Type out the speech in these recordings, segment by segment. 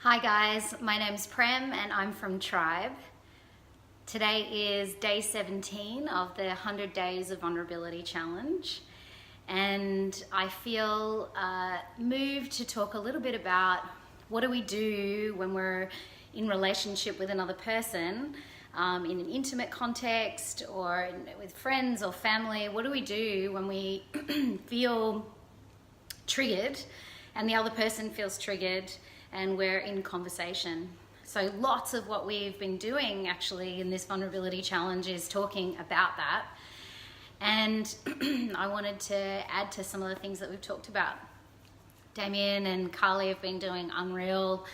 Hi guys, my name's Prem and I'm from Tribe. Today is day 17 of the 100 Days of Vulnerability Challenge, and I feel moved to talk a little bit about what do we do when we're in relationship with another person, in an intimate context or with friends or family. What do we do when we feel triggered and the other person feels triggered and we're in conversation? So lots of what we've been doing actually in this vulnerability challenge is talking about that. And I wanted to add to some of the things that we've talked about. Damien and Carly have been doing unreal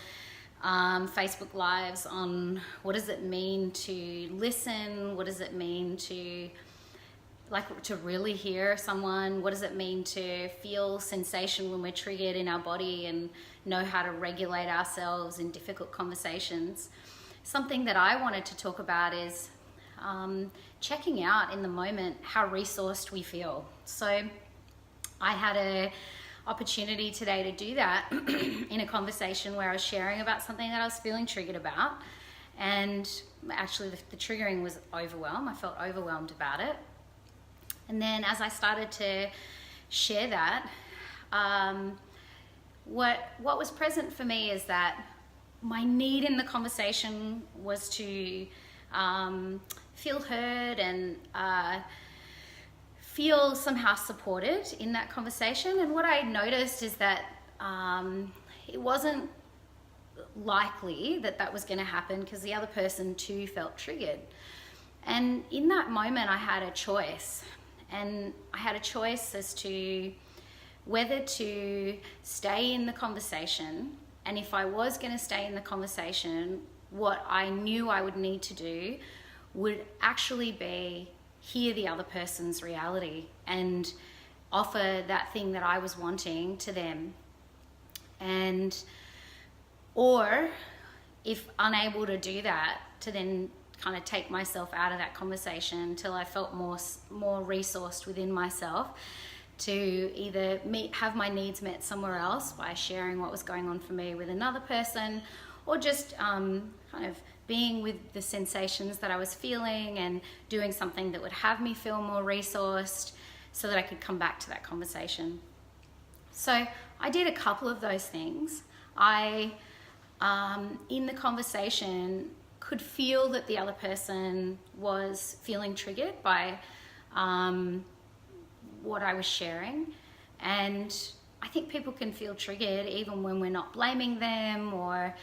Facebook Lives on what does it mean to listen, what does it mean to really hear someone, what does it mean to feel sensation when we're triggered in our body and know how to regulate ourselves in difficult conversations. Something that I wanted to talk about is checking out in the moment how resourced we feel. So I had an opportunity today to do that in a conversation where I was sharing about something that I was feeling triggered about, and actually the triggering was overwhelm. I felt overwhelmed about it. And then as I started to share that, what was present for me is that my need in the conversation was to feel heard and feel somehow supported in that conversation. And what I noticed is that it wasn't likely that that was going to happen because the other person too felt triggered. And in that moment I had a choice. And I had a choice as to whether to stay in the conversation, and if I was going to stay in the conversation, what I knew I would need to do would actually be hear the other person's reality and offer that thing that I was wanting to them. And or if unable to do that, to then kind of take myself out of that conversation until I felt more resourced within myself to either have my needs met somewhere else by sharing what was going on for me with another person, or just kind of being with the sensations that I was feeling and doing something that would have me feel more resourced so that I could come back to that conversation. So I did a couple of those things. I, in the conversation, could feel that the other person was feeling triggered by what I was sharing. And I think people can feel triggered even when we're not blaming them, or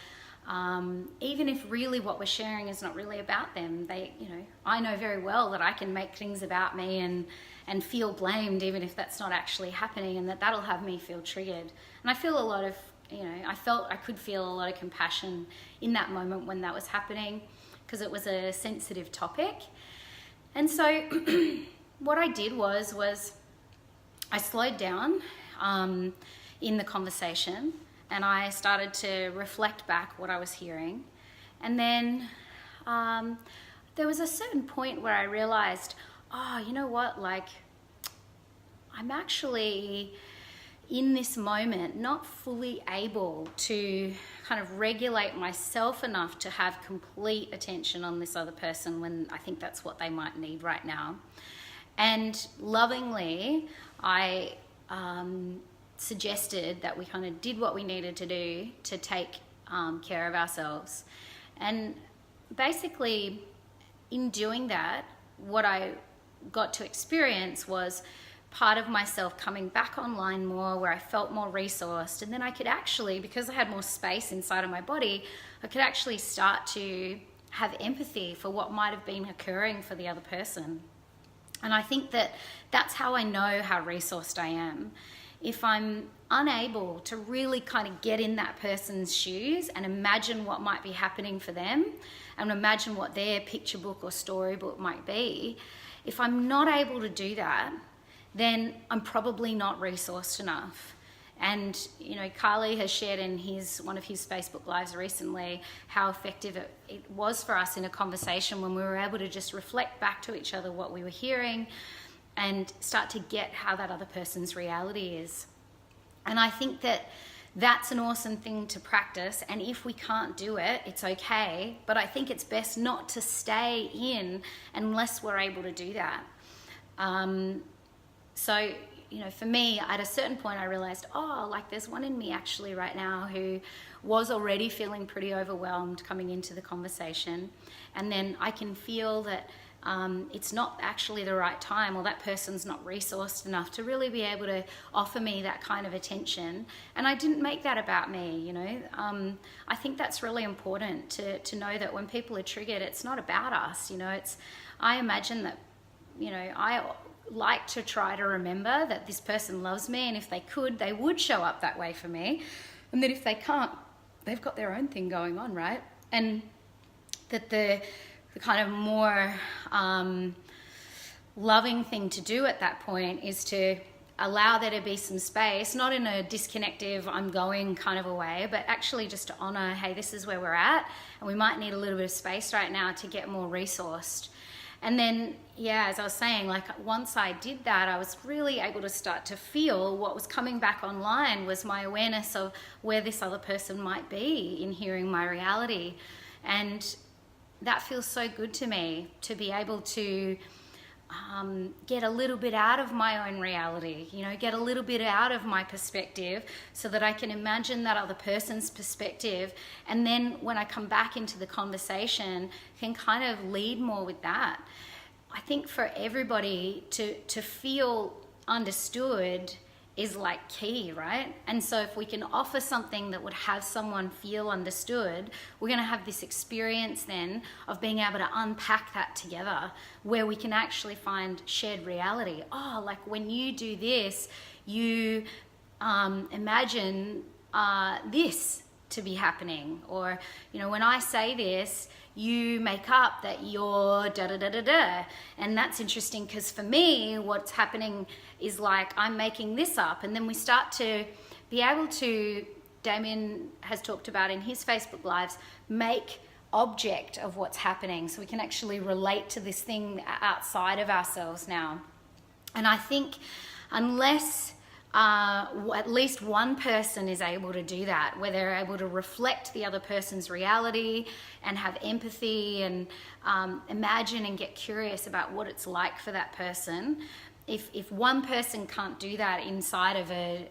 even if really what we're sharing is not really about them. I know very well that I can make things about me and feel blamed even if that's not actually happening, and that'll have me feel triggered. And I feel a lot of I could feel a lot of compassion in that moment when that was happening, because it was a sensitive topic. And so what I did was I slowed down in the conversation, and I started to reflect back what I was hearing. And then there was a certain point where I realized, you know what, I'm actually in this moment not fully able to kind of regulate myself enough to have complete attention on this other person when I think that's what they might need right now. And lovingly, I suggested that we kind of did what we needed to do to take care of ourselves. And basically, in doing that, what I got to experience was part of myself coming back online more, where I felt more resourced. And then I could actually, because I had more space inside of my body, I could actually start to have empathy for what might have been occurring for the other person. And I think that that's how I know how resourced I am. If I'm unable to really kind of get in that person's shoes and imagine what might be happening for them, and imagine what their picture book or storybook might be, if I'm not able to do that, then I'm probably not resourced enough. And Carly has shared in one of his Facebook Lives recently how effective it was for us in a conversation when we were able to just reflect back to each other what we were hearing and start to get how that other person's reality is. And I think that that's an awesome thing to practice. And if we can't do it, it's okay. But I think it's best not to stay in unless we're able to do that. So, you know, for me, at a certain point, I realized, oh, like there's one in me actually right now who was already feeling pretty overwhelmed coming into the conversation. And then I can feel that it's not actually the right time, or that person's not resourced enough to really be able to offer me that kind of attention. And I didn't make that about me, you know. I think that's really important to know that when people are triggered, it's not about us, you know. I imagine that, you know, I like to try to remember that this person loves me, and if they could, they would show up that way for me. And that if they can't, they've got their own thing going on, right? And that the kind of more loving thing to do at that point is to allow there to be some space, not in a disconnective, I'm going kind of a way, but actually just to honor, hey, this is where we're at, and we might need a little bit of space right now to get more resourced. And then, yeah, as I was saying, like once I did that, I was really able to start to feel what was coming back online was my awareness of where this other person might be in hearing my reality. And that feels so good to me, to be able to get a little bit out of my own reality, you know, get a little bit out of my perspective so that I can imagine that other person's perspective. And then when I come back into the conversation, can kind of lead more with that. I think for everybody to feel understood is like key, right? And so if we can offer something that would have someone feel understood, we're going to have this experience then of being able to unpack that together, where we can actually find shared reality. Oh, like when you do this, you imagine this to be happening. Or, you know, when I say this, you make up that you're da-da-da-da-da. And that's interesting because for me, what's happening is like I'm making this up. And then we start to be able to, Damien has talked about in his Facebook Lives, make object of what's happening. So we can actually relate to this thing outside of ourselves now. And I think unless at least one person is able to do that, where they're able to reflect the other person's reality and have empathy and imagine and get curious about what it's like for that person. If one person can't do that inside of a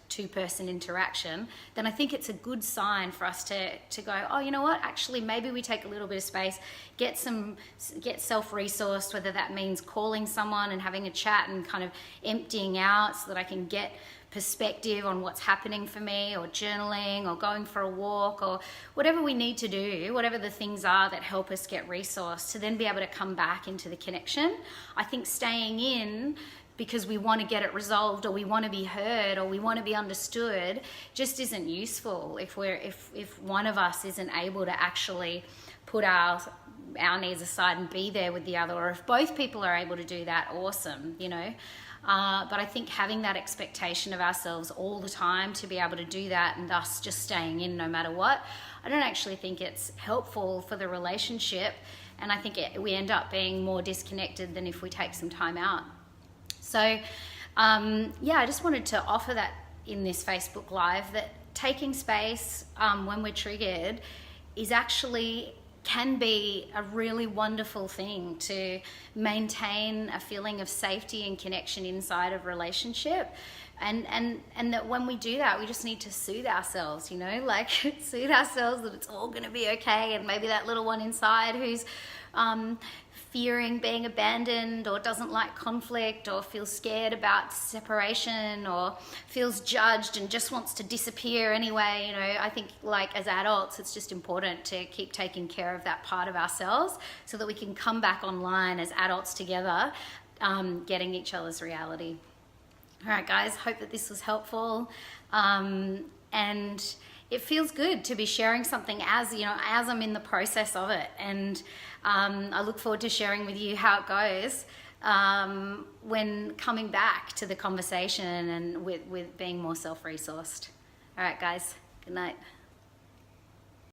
two-person interaction, then I think it's a good sign for us to go, oh, you know what, actually maybe we take a little bit of space, get self-resourced, whether that means calling someone and having a chat and kind of emptying out so that I can get perspective on what's happening for me, or journaling, or going for a walk, or whatever we need to do, whatever the things are that help us get resourced, to then be able to come back into the connection. I think staying in because we want to get it resolved, or we want to be heard, or we want to be understood, just isn't useful if one of us isn't able to actually put our needs aside and be there with the other. Or if both people are able to do that, awesome, you know. But I think having that expectation of ourselves all the time to be able to do that, and thus just staying in no matter what, I don't actually think it's helpful for the relationship. And I think we end up being more disconnected than if we take some time out. So yeah, I just wanted to offer that in this Facebook Live, that taking space when we're triggered is actually can be a really wonderful thing to maintain a feeling of safety and connection inside of relationship. And that when we do that, we just need to soothe ourselves, you know, like soothe ourselves that it's all going to be okay. And maybe that little one inside who's fearing being abandoned, or doesn't like conflict, or feels scared about separation, or feels judged and just wants to disappear anyway, you know, I think like as adults, it's just important to keep taking care of that part of ourselves so that we can come back online as adults together, getting each other's reality. All right, guys, hope that this was helpful. And it feels good to be sharing something as I'm in the process of it. And I look forward to sharing with you how it goes when coming back to the conversation and with being more self-resourced. All right, guys, good night.